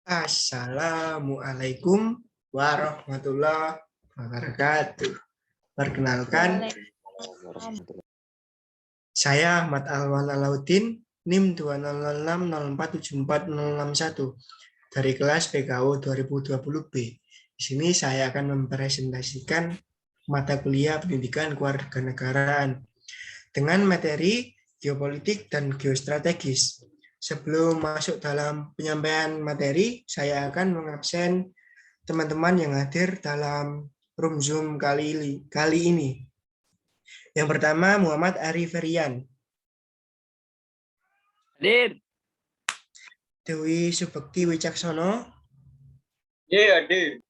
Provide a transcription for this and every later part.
Assalamualaikum warahmatullahi wabarakatuh. Perkenalkan, saya Ahmad Alwan Alauddin, NIM 20060474061 dari kelas PKU 2020B. Di sini saya akan mempresentasikan mata kuliah pendidikan kewarganegaraan dengan materi geopolitik dan geostrategis. Sebelum masuk dalam penyampaian materi, saya akan mengabsen teman-teman yang hadir dalam room Zoom kali ini. Yang pertama, Muhammad Arif Ferian. Hadir. Dewi Subekti Wicaksono. Hadir.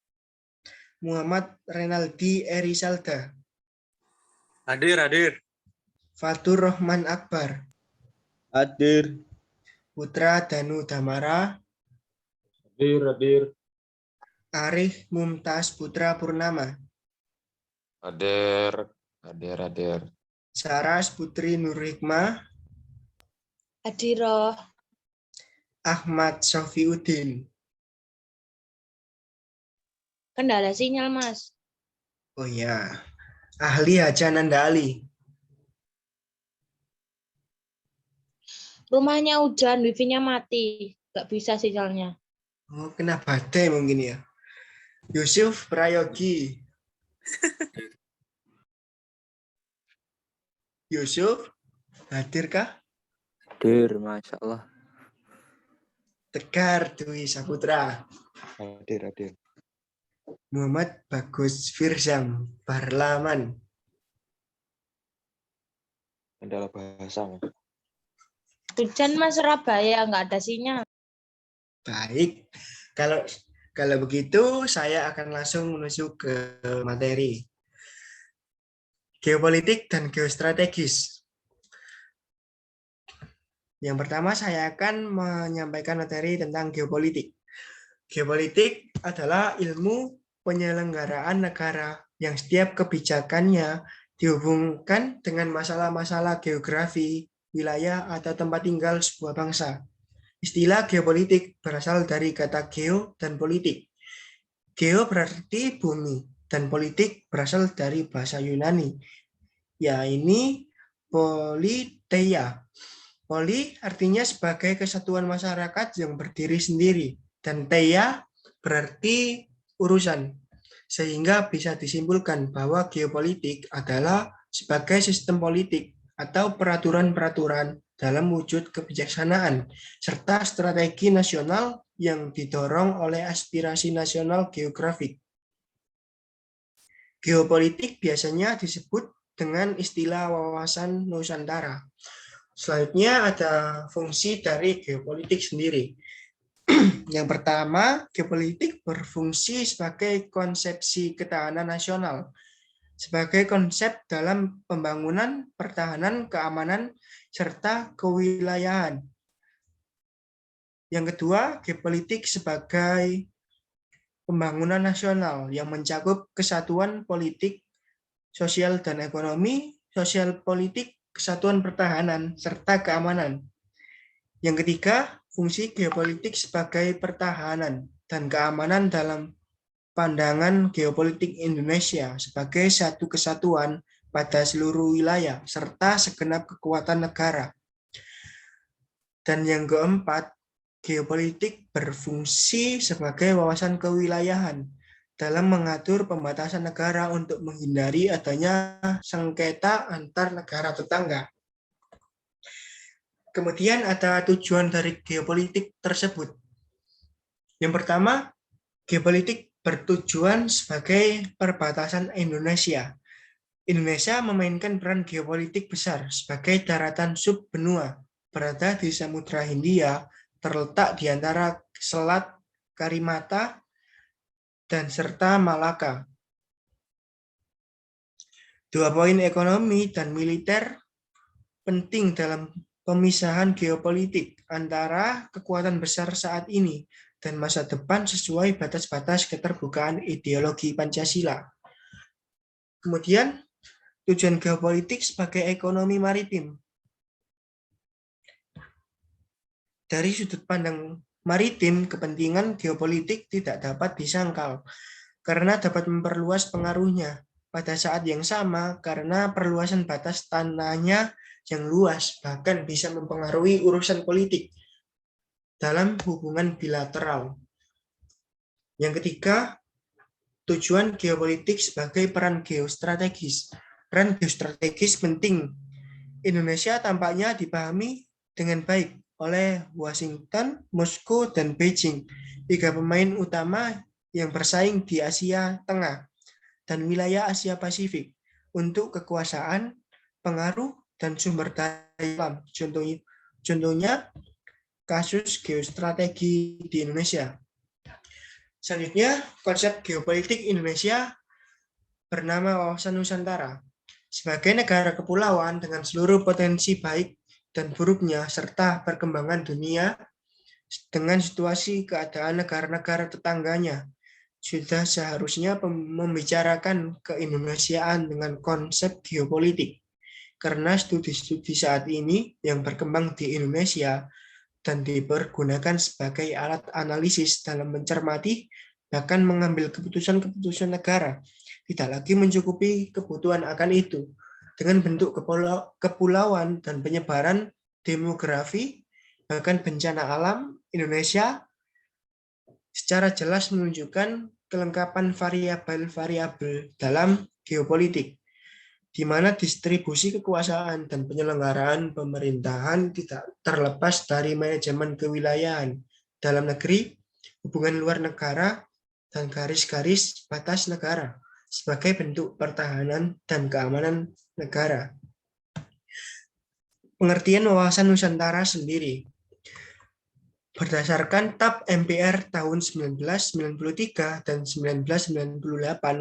Muhammad Renaldi Erisalda. Hadir. Fatur Rahman Akbar. Hadir. Putra Danu Damara. Hadir. Arif Mumtaz Putra Purnama. Hadir. Saras Putri Nur Hikmah. Hadiroh. Ahmad Sofiuddin. Kendala sinyal, Mas. Oh ya, Ahli Hajananda Ali. Rumahnya hujan, wifi-nya mati. Nggak bisa sinyalnya. Oh, kena badai mungkin ya. Yusuf Prayogi. Yusuf, hadirkah? Hadir, Masya Allah. Tegar Dwi Saputra. Hadir. Muhammad Bagus Firzam Barlaman. Kendala bahasa, Mas. Hujan, Mas, Surabaya. Nggak ada sinyal. Baik, kalau begitu saya akan langsung menuju ke materi. Geopolitik dan geostrategis. Yang pertama saya akan menyampaikan materi tentang geopolitik. Geopolitik adalah ilmu penyelenggaraan negara yang setiap kebijakannya dihubungkan dengan masalah-masalah geografi, wilayah, atau tempat tinggal sebuah bangsa. Istilah geopolitik berasal dari kata geo dan politik. Geo berarti bumi, dan politik berasal dari bahasa Yunani, yaitu politeia. Poli artinya sebagai kesatuan masyarakat yang berdiri sendiri, dan teia berarti urusan. Sehingga bisa disimpulkan bahwa geopolitik adalah sebagai sistem politik atau peraturan-peraturan dalam wujud kebijaksanaan, serta strategi nasional yang didorong oleh aspirasi nasional geografik. Geopolitik biasanya disebut dengan istilah wawasan Nusantara. Selanjutnya ada fungsi dari geopolitik sendiri. Yang pertama, geopolitik berfungsi sebagai konsepsi ketahanan nasional, sebagai konsep dalam pembangunan, pertahanan, keamanan, serta kewilayahan. Yang kedua, geopolitik sebagai pembangunan nasional yang mencakup kesatuan politik, sosial dan ekonomi, sosial politik, kesatuan pertahanan, serta keamanan. Yang ketiga, fungsi geopolitik sebagai pertahanan dan keamanan dalam pandangan geopolitik Indonesia sebagai satu kesatuan pada seluruh wilayah serta segenap kekuatan negara. Dan yang keempat, geopolitik berfungsi sebagai wawasan kewilayahan dalam mengatur pembatasan negara untuk menghindari adanya sengketa antar negara tetangga. Kemudian ada tujuan dari geopolitik tersebut. Yang pertama, geopolitik bertujuan sebagai perbatasan Indonesia. Indonesia memainkan peran geopolitik besar sebagai daratan subbenua berada di Samudra Hindia, terletak di antara Selat Karimata dan serta Malaka. 2 poin ekonomi dan militer penting dalam pemisahan geopolitik antara kekuatan besar saat ini dan masa depan sesuai batas-batas keterbukaan ideologi Pancasila. Kemudian, tujuan geopolitik sebagai ekonomi maritim. Dari sudut pandang maritim, kepentingan geopolitik tidak dapat disangkal karena dapat memperluas pengaruhnya. Pada saat yang sama, karena perluasan batas tanahnya yang luas, bahkan bisa mempengaruhi urusan politik dalam hubungan bilateral. Yang ketiga, tujuan geopolitik sebagai peran geostrategis. Peran geostrategis penting. Indonesia tampaknya dipahami dengan baik oleh Washington, Moskow, dan Beijing, tiga pemain utama yang bersaing di Asia Tengah dan wilayah Asia Pasifik untuk kekuasaan, pengaruh, dan sumber daya alam. Contohnya kasus geostrategi di Indonesia. Selanjutnya, konsep geopolitik Indonesia bernama wawasan Nusantara. Sebagai negara kepulauan dengan seluruh potensi baik dan buruknya serta perkembangan dunia dengan situasi keadaan negara-negara tetangganya, sudah seharusnya membicarakan keindonesiaan dengan konsep geopolitik. Karena studi-studi saat ini yang berkembang di Indonesia dan dipergunakan sebagai alat analisis dalam mencermati bahkan mengambil keputusan-keputusan negara tidak lagi mencukupi kebutuhan akan itu. Dengan bentuk kepulauan dan penyebaran demografi, bahkan bencana alam, Indonesia secara jelas menunjukkan kelengkapan variabel-variabel dalam geopolitik, di mana distribusi kekuasaan dan penyelenggaraan pemerintahan tidak terlepas dari manajemen kewilayahan dalam negeri, hubungan luar negara, dan garis-garis batas negara sebagai bentuk pertahanan dan keamanan negara. Pengertian wawasan Nusantara sendiri. Berdasarkan TAP MPR tahun 1993 dan 1998,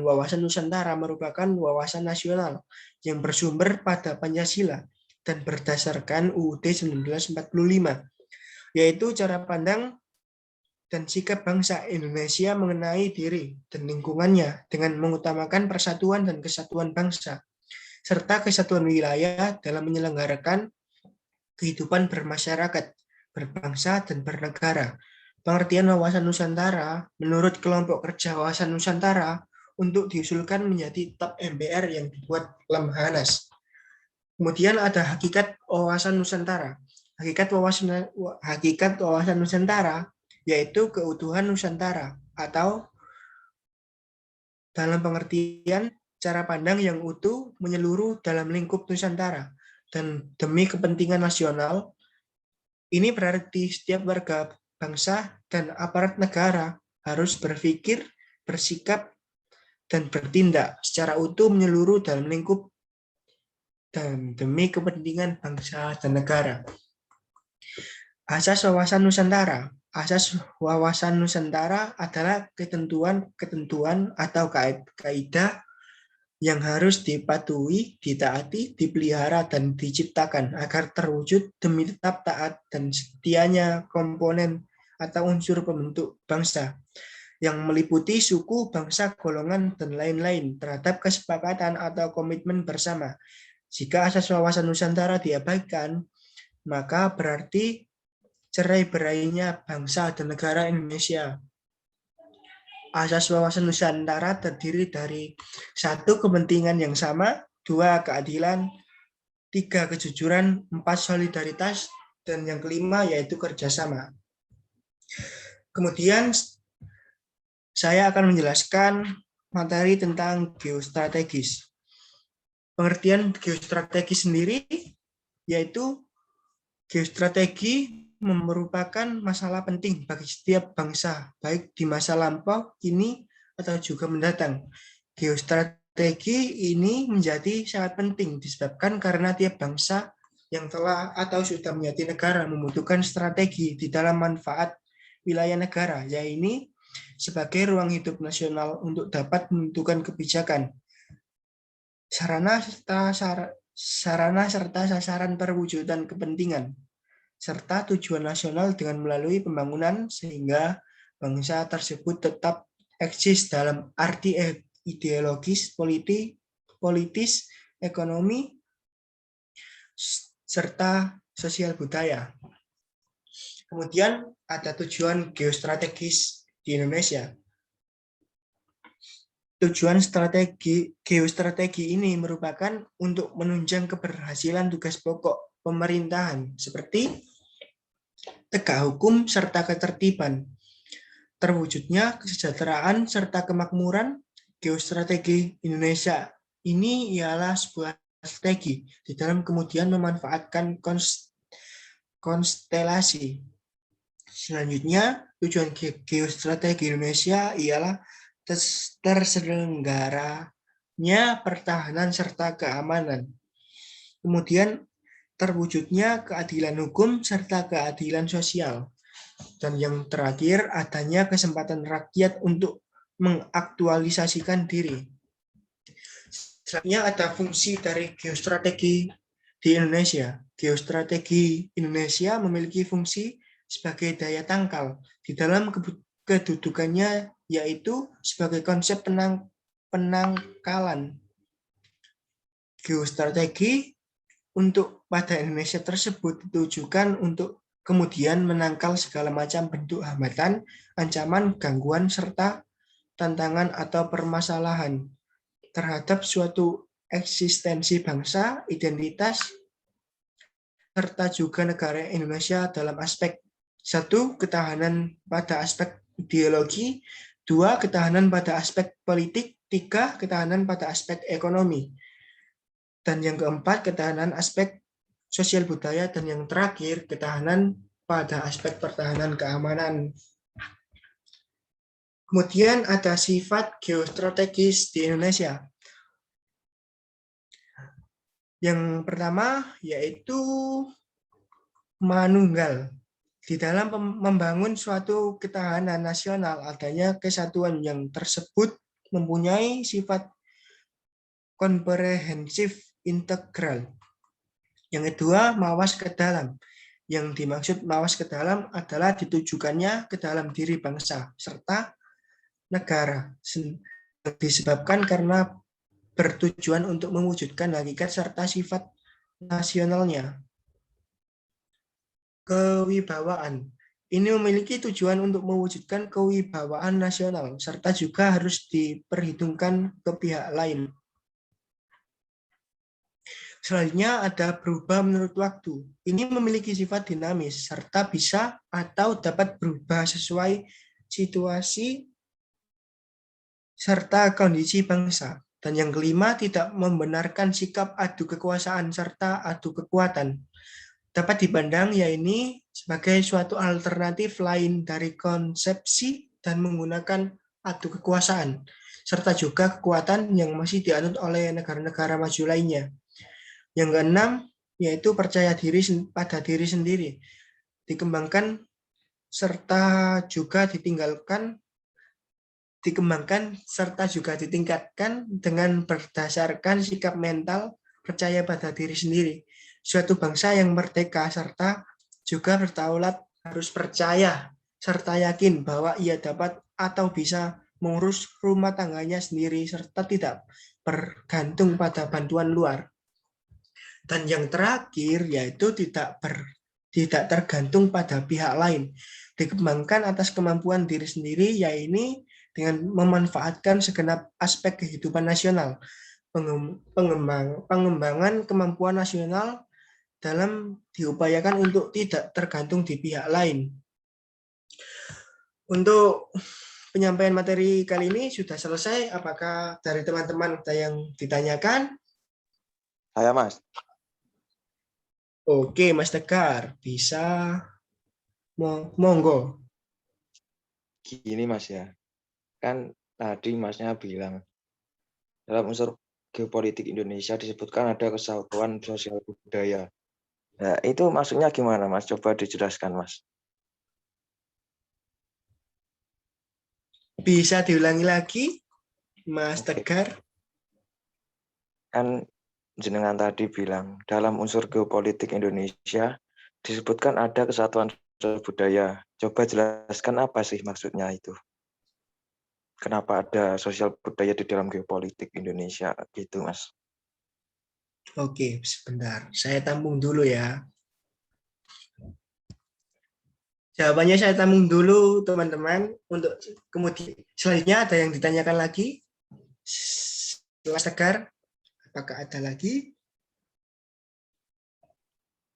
wawasan Nusantara merupakan wawasan nasional yang bersumber pada Pancasila dan berdasarkan UUD 1945, yaitu cara pandang dan sikap bangsa Indonesia mengenai diri dan lingkungannya dengan mengutamakan persatuan dan kesatuan bangsa, serta kesatuan wilayah dalam menyelenggarakan kehidupan bermasyarakat, berbangsa, dan bernegara. Pengertian wawasan Nusantara menurut kelompok kerja wawasan Nusantara untuk diusulkan menjadi TAP MPR yang dibuat Lemhanas. Kemudian ada hakikat wawasan Nusantara. Hakikat wawasan Nusantara yaitu keutuhan Nusantara atau dalam pengertian cara pandang yang utuh menyeluruh dalam lingkup Nusantara dan demi kepentingan nasional. Ini berarti setiap warga bangsa dan aparat negara harus berpikir, bersikap, dan bertindak secara utuh menyeluruh dalam lingkup dan demi kepentingan bangsa dan negara. Asas wawasan Nusantara. Asas wawasan Nusantara adalah ketentuan atau kaidah yang harus dipatuhi, ditaati, dipelihara, dan diciptakan agar terwujud demi tetap taat dan setianya komponen atau unsur pembentuk bangsa yang meliputi suku, bangsa, golongan, dan lain-lain terhadap kesepakatan atau komitmen bersama. Jika asas wawasan Nusantara diabaikan, maka berarti cerai-berainya bangsa dan negara Indonesia. Asas wawasan Nusantara terdiri dari 1. Kepentingan yang sama, 2. Keadilan, 3. Kejujuran, 4. Solidaritas, dan yang kelima yaitu kerjasama. Kemudian saya akan menjelaskan materi tentang geostrategis. Pengertian geostrategi sendiri yaitu geostrategi merupakan masalah penting bagi setiap bangsa, baik di masa lampau, kini, atau juga mendatang. Geostrategi ini menjadi sangat penting disebabkan karena tiap bangsa yang telah atau sudah menjadi negara membutuhkan strategi di dalam manfaat wilayah negara, yaitu sebagai ruang hidup nasional untuk dapat menentukan kebijakan, sarana serta sasaran perwujudan kepentingan, serta tujuan nasional dengan melalui pembangunan sehingga bangsa tersebut tetap eksis dalam arti ideologis, politis, ekonomi, serta sosial budaya. Kemudian ada tujuan geostrategis di Indonesia. Tujuan geostrategi ini merupakan untuk menunjang keberhasilan tugas pokok pemerintahan seperti tegak hukum serta ketertiban, terwujudnya kesejahteraan serta kemakmuran. Geostrategi Indonesia ini ialah sebuah strategi di dalam kemudian memanfaatkan konstelasi. Selanjutnya, tujuan geostrategi Indonesia ialah terselenggaranya pertahanan serta keamanan. Kemudian terwujudnya keadilan hukum serta keadilan sosial. Dan yang terakhir, adanya kesempatan rakyat untuk mengaktualisasikan diri. Selanjutnya ada fungsi dari geostrategi di Indonesia. Geostrategi Indonesia memiliki fungsi sebagai daya tangkal di dalam kedudukannya, yaitu sebagai konsep penangkalan. Geostrategi untuk pada Indonesia tersebut ditujukan untuk kemudian menangkal segala macam bentuk hambatan, ancaman, gangguan, serta tantangan atau permasalahan terhadap suatu eksistensi bangsa, identitas, serta juga negara Indonesia dalam aspek 1. Ketahanan pada aspek ideologi, 2. Ketahanan pada aspek politik, 3. Ketahanan pada aspek ekonomi, dan yang keempat, ketahanan aspek sosial budaya, dan yang terakhir, ketahanan pada aspek pertahanan keamanan. Kemudian ada sifat geostrategis di Indonesia. Yang pertama yaitu manunggal. Di dalam membangun suatu ketahanan nasional, adanya kesatuan yang tersebut mempunyai sifat komprehensif integral. Yang kedua, mawas ke dalam. Yang dimaksud mawas ke dalam adalah ditujukannya ke dalam diri bangsa serta negara. Disebabkan karena bertujuan untuk mewujudkan hakikat serta sifat nasionalnya. Kewibawaan. Ini memiliki tujuan untuk mewujudkan kewibawaan nasional serta juga harus diperhitungkan ke pihak lain. Selanjutnya ada berubah menurut waktu. Ini memiliki sifat dinamis serta bisa atau dapat berubah sesuai situasi serta kondisi bangsa. Dan yang kelima, tidak membenarkan sikap adu kekuasaan serta adu kekuatan. Dapat dipandang yaitu sebagai suatu alternatif lain dari konsepsi dan menggunakan adu kekuasaan, serta juga kekuatan yang masih dianut oleh negara-negara maju lainnya. Yang keenam, yaitu percaya diri pada diri sendiri, dikembangkan serta juga dikembangkan serta juga ditingkatkan dengan berdasarkan sikap mental percaya pada diri sendiri. Suatu bangsa yang merdeka serta juga berdaulat harus percaya serta yakin bahwa ia dapat atau bisa mengurus rumah tangganya sendiri serta tidak bergantung pada bantuan luar. Dan yang terakhir yaitu tidak tergantung pada pihak lain. Dikembangkan atas kemampuan diri sendiri, yaitu dengan memanfaatkan segenap aspek kehidupan nasional. Pengembangan kemampuan nasional dalam diupayakan untuk tidak tergantung di pihak lain. Untuk penyampaian materi kali ini sudah selesai. Apakah dari teman-teman ada yang ditanyakan? Saya, Mas. Oke, Mas Tegar, bisa monggo. Gini, Mas ya. Kan tadi Masnya bilang dalam unsur geopolitik Indonesia disebutkan ada kesatuan sosial budaya. Nah, itu maksudnya gimana, Mas? Coba dijelaskan, Mas. Bisa diulangi lagi, Mas Oke. Tegar? Kan jenengan tadi bilang dalam unsur geopolitik Indonesia disebutkan ada kesatuan sosial budaya. Coba jelaskan apa sih maksudnya itu? Kenapa ada sosial budaya di dalam geopolitik Indonesia gitu, Mas? Oke, sebentar. Saya tampung dulu ya. Jawabannya saya tampung dulu, teman-teman. Untuk kemudian selanjutnya ada yang ditanyakan lagi? Mas Tegar, apakah ada lagi?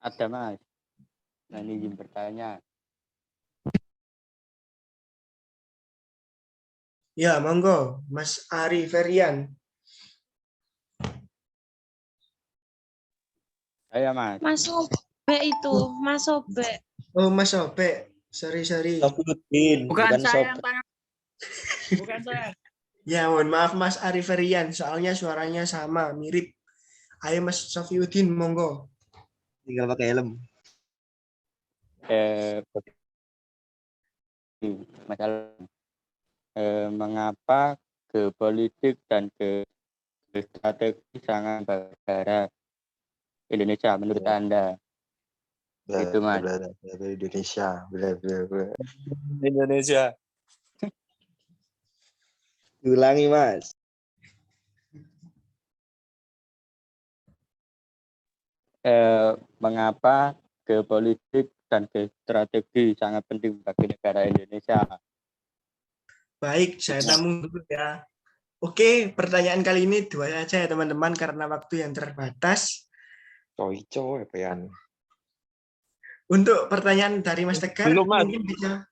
Ada Mas. Nah, ini izin bertanya. Ya, monggo, Mas Ari Ferian. Saya Mas. Mas Sobe itu, Mas Sobe. Oh, Mas Sobe. Sorry. Sofiuddin, Bukan bukan saya yang Sob. tanya. Bukan saya. Ya, mohon maaf Mas Ari Ferian, soalnya suaranya sama, mirip. Ayo Mas Sofiuddin, monggo. Tinggal pakai helm. Masalah mengapa geopolitik dan strategi sangat berharap Indonesia menurut Ya. Anda? Itu Mas. Indonesia. Bla, bla, bla. Indonesia. Ulangi, Mas. Mengapa geopolitik dan strategi sangat penting bagi negara Indonesia? Baik, saya tampung dulu ya. Oke, pertanyaan kali ini dua saja ya teman-teman, karena waktu yang terbatas. Coy, pean. Untuk pertanyaan dari Mas Tegar, Belum, Mas. mungkin bisa.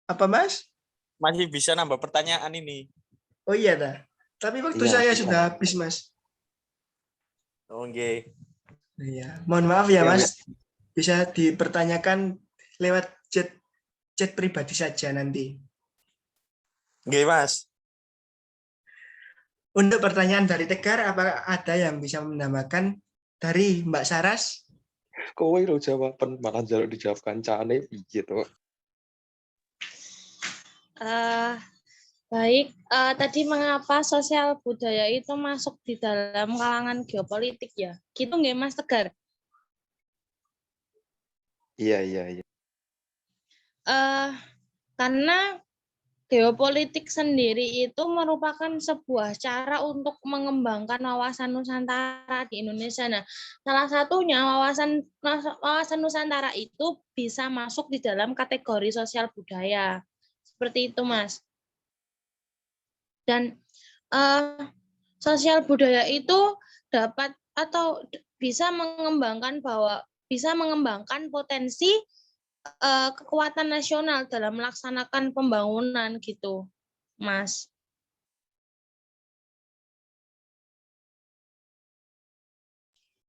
Apa Mas? Masih bisa nambah pertanyaan ini. Oh iya dah. Tapi waktu Iya, saya bisa. sudah habis Mas. Oke. Iya, mohon maaf ya Iya, Mas. Bisa dipertanyakan lewat chat pribadi saja nanti. Oke, Mas. Untuk pertanyaan dari Tegar, apakah ada yang bisa menambahkan dari Mbak Saras? Kowe lo jawaban malah jaluk dijawab kancane piye to? Baik, tadi mengapa sosial budaya itu masuk di dalam kalangan geopolitik ya? Gitu nggak Mas Tegar? Iya. Karena geopolitik sendiri itu merupakan sebuah cara untuk mengembangkan wawasan Nusantara di Indonesia. Nah, salah satunya wawasan Nusantara itu bisa masuk di dalam kategori sosial budaya. Seperti itu, Mas. Dan sosial budaya itu dapat atau bisa mengembangkan potensi kekuatan nasional dalam melaksanakan pembangunan gitu, Mas.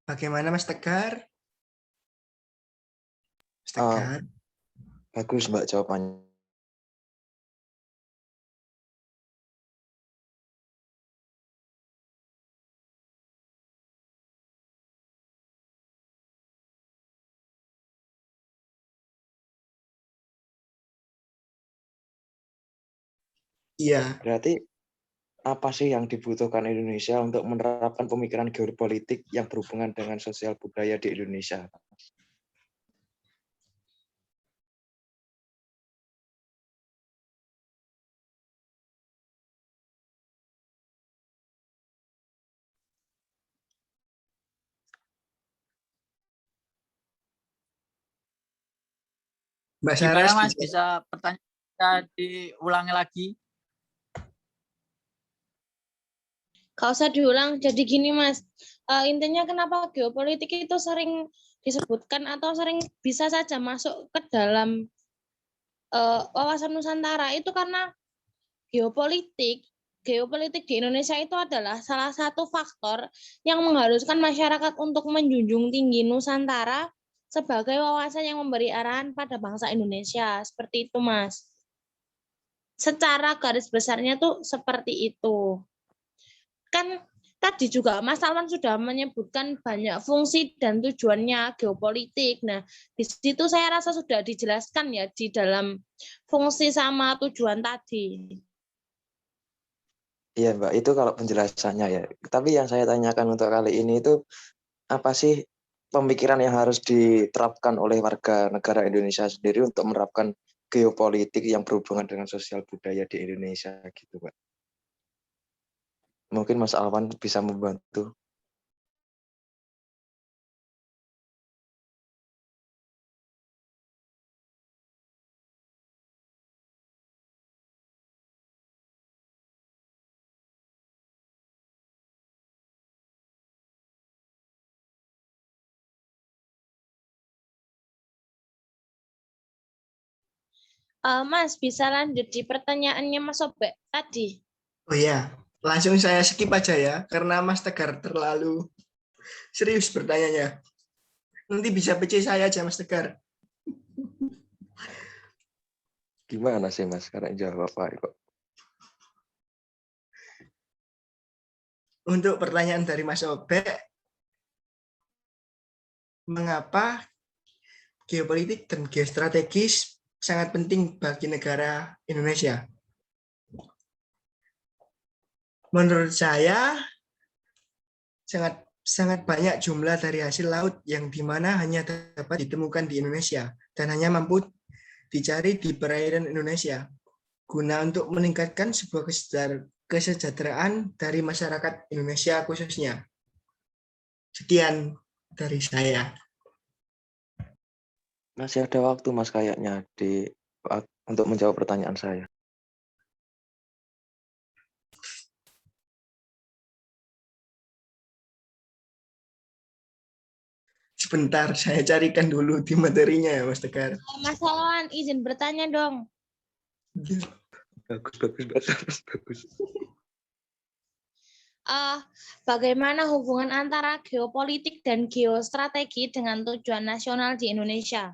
Bagaimana Mas Tegar? Mas Tegar? Bagus Mbak jawabannya. Iya. Berarti apa sih yang dibutuhkan Indonesia untuk menerapkan pemikiran geopolitik yang berhubungan dengan sosial budaya di Indonesia? Mbak Gimana Saras Mas, bisa pertanyaan diulangi lagi? Gak usah diulang, jadi gini Mas, intinya kenapa geopolitik itu sering disebutkan atau sering bisa saja masuk ke dalam wawasan Nusantara itu karena geopolitik di Indonesia itu adalah salah satu faktor yang mengharuskan masyarakat untuk menjunjung tinggi Nusantara sebagai wawasan yang memberi arahan pada bangsa Indonesia. Seperti itu, Mas. Secara garis besarnya tuh seperti itu. Kan tadi juga Mas Salman sudah menyebutkan banyak fungsi dan tujuannya geopolitik. Nah, di situ saya rasa sudah dijelaskan ya di dalam fungsi sama tujuan tadi. Iya Mbak, itu kalau penjelasannya ya. Tapi yang saya tanyakan untuk kali ini itu apa sih pemikiran yang harus diterapkan oleh warga negara Indonesia sendiri untuk menerapkan geopolitik yang berhubungan dengan sosial budaya di Indonesia gitu Mbak. Mungkin Mas Alwan bisa membantu. Mas, bisa lanjut di pertanyaannya Mas Obek tadi. Oh iya, langsung saya skip aja ya, karena Mas Tegar terlalu serius bertanyanya. Nanti bisa PC saya aja, Mas Tegar. Gimana sih Mas sekarang jawab apa kok? Untuk pertanyaan dari Mas Obek, mengapa geopolitik dan geostrategis sangat penting bagi negara Indonesia? Menurut saya, sangat banyak jumlah dari hasil laut yang dimana hanya dapat ditemukan di Indonesia dan hanya mampu dicari di perairan Indonesia guna untuk meningkatkan sebuah kesejahteraan dari masyarakat Indonesia khususnya. Sekian dari saya. Masih ada waktu Mas kayaknya untuk menjawab pertanyaan saya. Sebentar, saya carikan dulu di materinya ya, Mas Tegar. Mas Salwan, izin bertanya dong. Bagus. Bagaimana hubungan antara geopolitik dan geostrategi dengan tujuan nasional di Indonesia?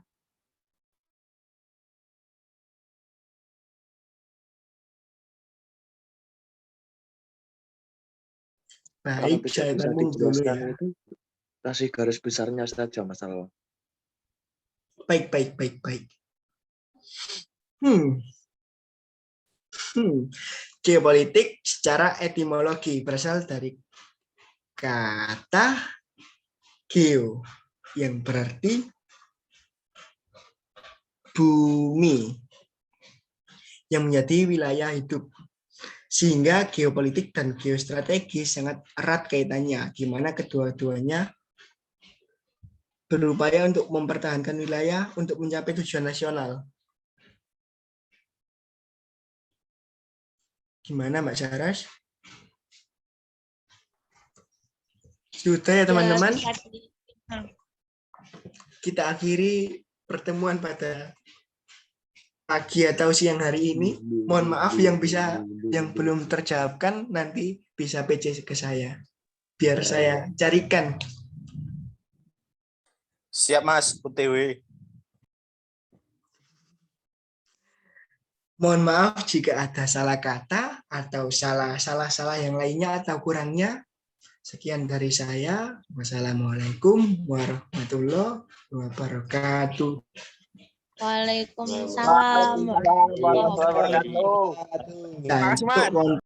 Kalau Baik, bisa saya tanggung dulu dijelaskan ya. itu kasih garis besarnya saja Mas Alwan. Baik. Geopolitik secara etimologi berasal dari kata geo yang berarti bumi yang menjadi wilayah hidup. Sehingga geopolitik dan geostrategi sangat erat kaitannya, di mana kedua-duanya berupaya untuk mempertahankan wilayah untuk mencapai tujuan nasional. Gimana Mbak Saras? Sudah ya teman-teman? Kita akhiri pertemuan pada pagi atau siang hari ini. Mohon maaf yang belum terjawabkan nanti bisa PC ke saya. Biar saya carikan. Siap Mas, OTW. Mohon maaf jika ada salah kata atau salah yang lainnya atau kurangnya. Sekian dari saya. Wassalamualaikum warahmatullahi wabarakatuh. Waalaikumsalam. Waalaikumsalam warahmatullahi wabarakatuh. Nah, Mas.